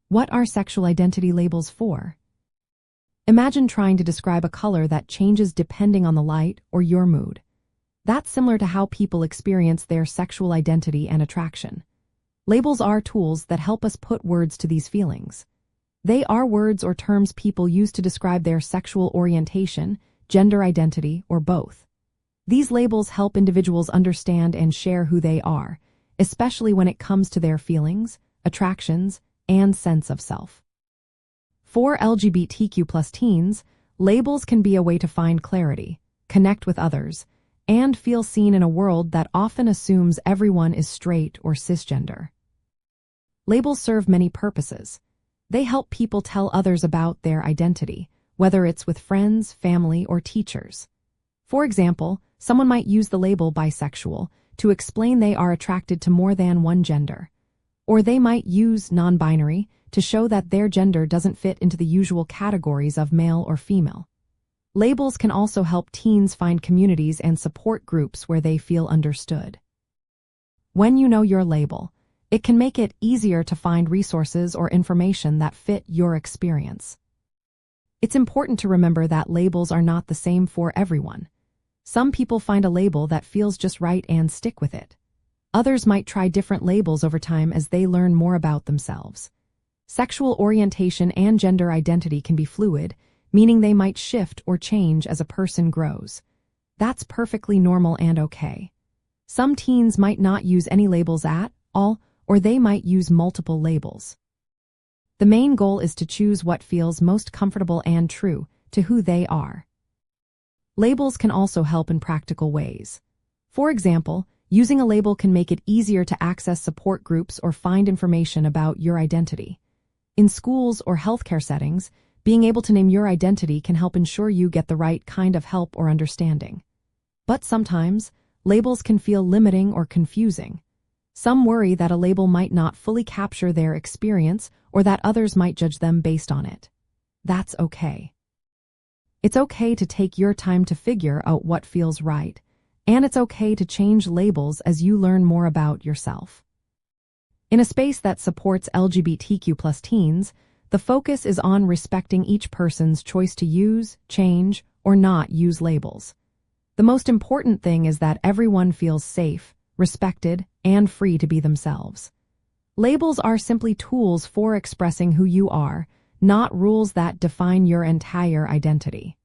What are sexual identity labels for? Imagine trying to describe a color that changes depending on the light or your mood. That's similar to how people experience their sexual identity and attraction. Labels are tools that help us put words to these feelings. They are words or terms people use to describe their sexual orientation, gender identity, or both. These labels help individuals understand and share who they are, especially when it comes to their feelings, attractions, and sense of self. For LGBTQ+ teens, labels can be a way to find clarity, connect with others, and feel seen in a world that often assumes everyone is straight or cisgender. Labels serve many purposes. They help people tell others about their identity, whether it's with friends, family, or teachers. For example, someone might use the label bisexual to explain they are attracted to more than one gender. Or they might use non-binary to show that their gender doesn't fit into the usual categories of male or female. Labels can also help teens find communities and support groups where they feel understood. When you know your label, it can make it easier to find resources or information that fit your experience. It's important to remember that labels are not the same for everyone. Some people find a label that feels just right and stick with it. Others might try different labels over time as they learn more about themselves. Sexual orientation and gender identity can be fluid, meaning they might shift or change as a person grows. That's perfectly normal and okay. Some teens might not use any labels at all, or they might use multiple labels. The main goal is to choose what feels most comfortable and true to who they are. Labels can also help in practical ways. For example, using a label can make it easier to access support groups or find information about your identity. In schools or healthcare settings, being able to name your identity can help ensure you get the right kind of help or understanding. But sometimes, labels can feel limiting or confusing. Some worry that a label might not fully capture their experience or that others might judge them based on it. That's okay. It's okay to take your time to figure out what feels right, and it's okay to change labels as you learn more about yourself. In a space that supports LGBTQ+ teens, the focus is on respecting each person's choice to use, change, or not use labels. The most important thing is that everyone feels safe, respected, and free to be themselves. Labels are simply tools for expressing who you are, not rules that define your entire identity.